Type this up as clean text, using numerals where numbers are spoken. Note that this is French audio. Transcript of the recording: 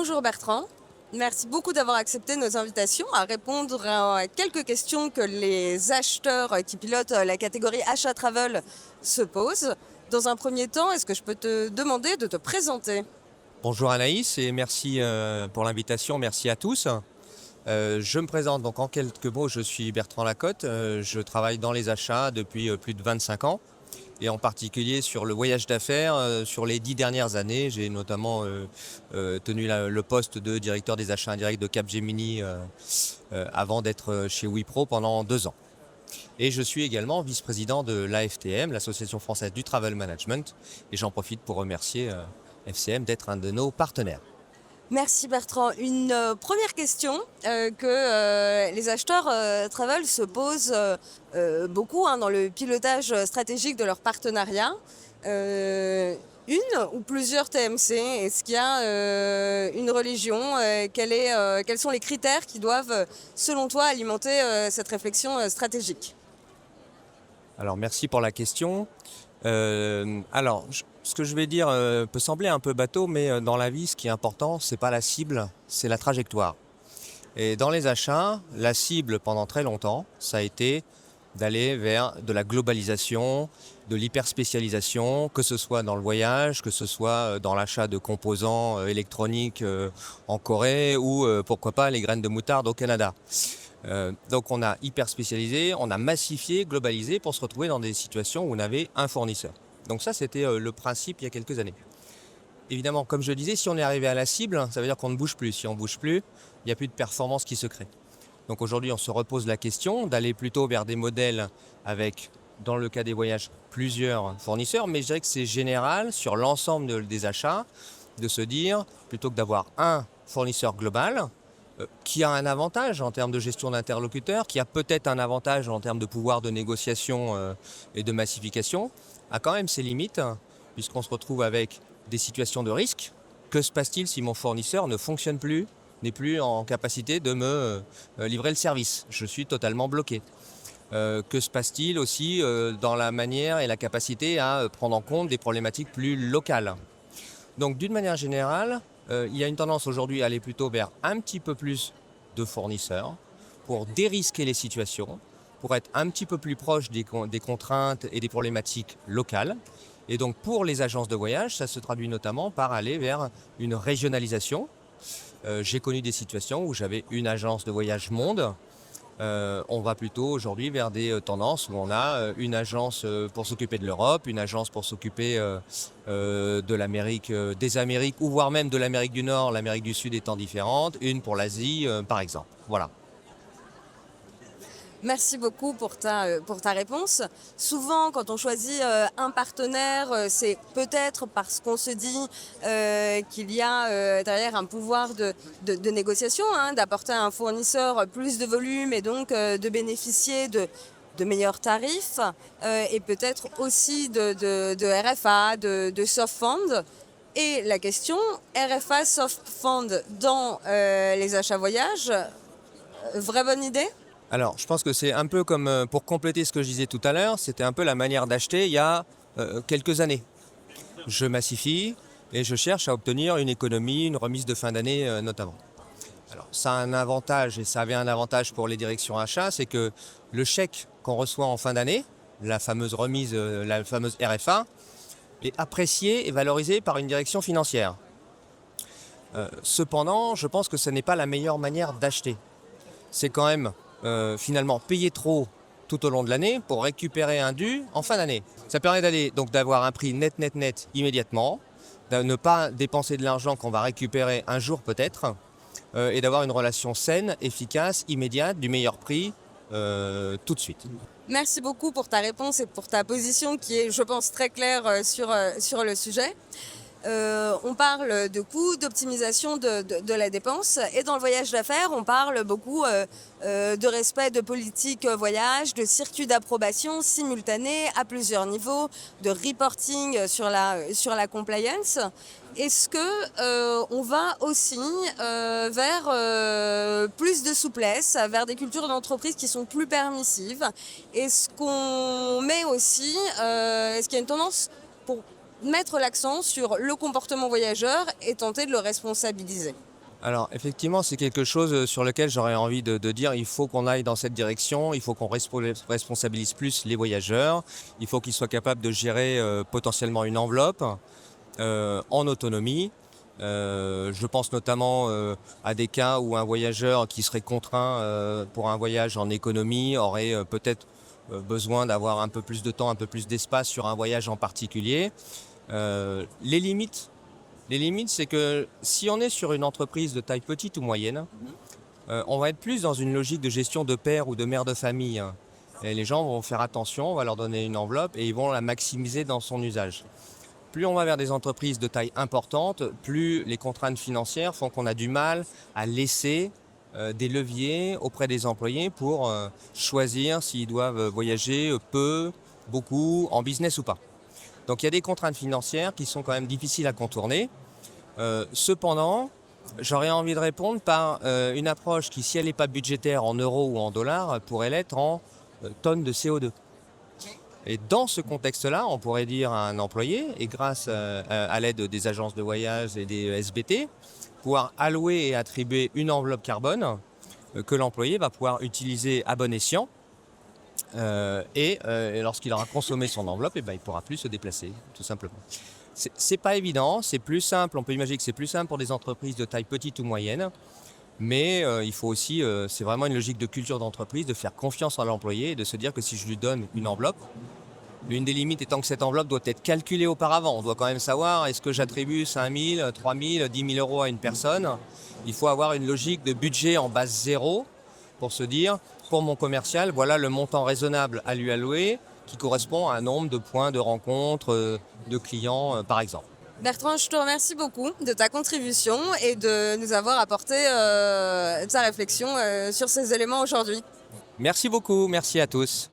Bonjour Bertrand, merci beaucoup d'avoir accepté nos invitations à répondre à quelques questions que les acheteurs qui pilotent la catégorie achat travel se posent. Dans un premier temps, est-ce que je peux te demander de te présenter? Bonjour Anaïs et merci pour l'invitation, merci à tous. Je me présente donc en quelques mots, je suis Bertrand Lacotte, je travaille dans les achats depuis plus de 25 ans et en particulier sur le voyage d'affaires. Sur les 10 dernières années, j'ai notamment tenu le poste de directeur des achats indirects de Capgemini avant d'être chez Wipro pendant 2 ans. Et je suis également vice-président de l'AFTM, l'Association française du travel management, et j'en profite pour remercier FCM d'être un de nos partenaires. Merci Bertrand. Une première question que les acheteurs travel se posent beaucoup dans le pilotage stratégique de leur partenariat. Une ou plusieurs TMC? Est-ce qu'il y a une religion? Quels sont les critères qui doivent, selon toi, alimenter cette réflexion stratégique? Alors merci pour la question. Ce que je vais dire peut sembler un peu bateau, mais dans la vie, ce qui est important, c'est pas la cible, c'est la trajectoire. Et dans les achats, la cible pendant très longtemps, ça a été d'aller vers de la globalisation, de l'hyperspécialisation, que ce soit dans le voyage, que ce soit dans l'achat de composants électroniques en Corée ou pourquoi pas les graines de moutarde au Canada. Donc on a hyper spécialisé, on a massifié, globalisé pour se retrouver dans des situations où on avait un fournisseur. Donc ça c'était le principe il y a quelques années. Évidemment, comme je le disais, si on est arrivé à la cible, ça veut dire qu'on ne bouge plus. Si on ne bouge plus, il n'y a plus de performance qui se crée. Donc aujourd'hui, on se repose la question d'aller plutôt vers des modèles avec, dans le cas des voyages, plusieurs fournisseurs, mais je dirais que c'est général sur l'ensemble des achats de se dire, plutôt que d'avoir un fournisseur global, qui a un avantage en termes de gestion d'interlocuteurs, qui a peut-être un avantage en termes de pouvoir de négociation et de massification, a quand même ses limites, puisqu'on se retrouve avec des situations de risque. Que se passe-t-il si mon fournisseur ne fonctionne plus, n'est plus en capacité de me livrer le service? Je suis totalement bloqué. Que se passe-t-il aussi dans la manière et la capacité à prendre en compte des problématiques plus locales? Donc d'une manière générale, il y a une tendance aujourd'hui à aller plutôt vers un petit peu plus de fournisseurs pour dérisquer les situations, pour être un petit peu plus proche des contraintes et des problématiques locales. Et donc pour les agences de voyage, ça se traduit notamment par aller vers une régionalisation. J'ai connu des situations où j'avais une agence de voyage monde. On va plutôt aujourd'hui vers des tendances où on a une agence pour s'occuper de l'Europe, une agence pour s'occuper de l'Amérique, des Amériques, ou voire même de l'Amérique du Nord, l'Amérique du Sud étant différente, une pour l'Asie par exemple. Voilà. Merci beaucoup pour ta réponse. Souvent, quand on choisit un partenaire, c'est peut-être parce qu'on se dit qu'il y a derrière un pouvoir de négociation, d'apporter à un fournisseur plus de volume et donc de bénéficier de meilleurs tarifs et peut-être aussi de RFA, de soft fund. Et la question, RFA, soft fund dans les achats voyages, vraie bonne idée? Alors, je pense que c'est un peu comme, pour compléter ce que je disais tout à l'heure, c'était un peu la manière d'acheter il y a quelques années. Je massifie et je cherche à obtenir une économie, une remise de fin d'année notamment. Alors, ça a un avantage, et ça avait un avantage pour les directions achats, c'est que le chèque qu'on reçoit en fin d'année, la fameuse remise, la fameuse RFA, est apprécié et valorisé par une direction financière. Cependant, je pense que ce n'est pas la meilleure manière d'acheter. C'est quand même finalement payer trop tout au long de l'année pour récupérer un dû en fin d'année. Ça permet d'avoir un prix net immédiatement, de ne pas dépenser de l'argent qu'on va récupérer un jour peut-être, et d'avoir une relation saine, efficace, immédiate, du meilleur prix tout de suite. Merci beaucoup pour ta réponse et pour ta position qui est, je pense, très claire sur le sujet. On parle de coûts, d'optimisation de la dépense et dans le voyage d'affaires, on parle beaucoup de respect de politique voyage, de circuit d'approbation simultané à plusieurs niveaux, de reporting sur la compliance. Est-ce que on va aussi vers plus de souplesse, vers des cultures d'entreprise qui sont plus permissives? Est-ce qu'on met aussi, est-ce qu'il y a une tendance pour mettre l'accent sur le comportement voyageur et tenter de le responsabiliser? Alors effectivement, c'est quelque chose sur lequel j'aurais envie de dire il faut qu'on aille dans cette direction, il faut qu'on responsabilise plus les voyageurs, il faut qu'ils soient capables de gérer potentiellement une enveloppe en autonomie. Je pense notamment à des cas où un voyageur qui serait contraint pour un voyage en économie aurait peut-être besoin d'avoir un peu plus de temps, un peu plus d'espace sur un voyage en particulier. Les limites, c'est que si on est sur une entreprise de taille petite ou moyenne, on va être plus dans une logique de gestion de père ou de mère de famille, hein. Et les gens vont faire attention, on va leur donner une enveloppe et ils vont la maximiser dans son usage. Plus on va vers des entreprises de taille importante, plus les contraintes financières font qu'on a du mal à laisser des leviers auprès des employés pour choisir s'ils doivent voyager peu, beaucoup, en business ou pas. Donc il y a des contraintes financières qui sont quand même difficiles à contourner. Cependant, j'aurais envie de répondre par une approche qui, si elle n'est pas budgétaire en euros ou en dollars, pourrait l'être en tonnes de CO2. Et dans ce contexte-là, on pourrait dire à un employé, et grâce à l'aide des agences de voyage et des SBT, pouvoir allouer et attribuer une enveloppe carbone que l'employé va pouvoir utiliser à bon escient. Et lorsqu'il aura consommé son enveloppe, il ne pourra plus se déplacer, tout simplement. C'est pas évident, c'est plus simple, on peut imaginer que c'est plus simple pour des entreprises de taille petite ou moyenne, mais il faut aussi, c'est vraiment une logique de culture d'entreprise, de faire confiance à l'employé et de se dire que si je lui donne une enveloppe, l'une des limites étant que cette enveloppe doit être calculée auparavant. On doit quand même savoir, est-ce que j'attribue 5 000, 3 000, 10 000 euros à une personne? Il faut avoir une logique de budget en base zéro pour se dire, pour mon commercial, voilà le montant raisonnable à lui allouer qui correspond à un nombre de points de rencontre de clients, par exemple. Bertrand, je te remercie beaucoup de ta contribution et de nous avoir apporté ta réflexion sur ces éléments aujourd'hui. Merci beaucoup, merci à tous.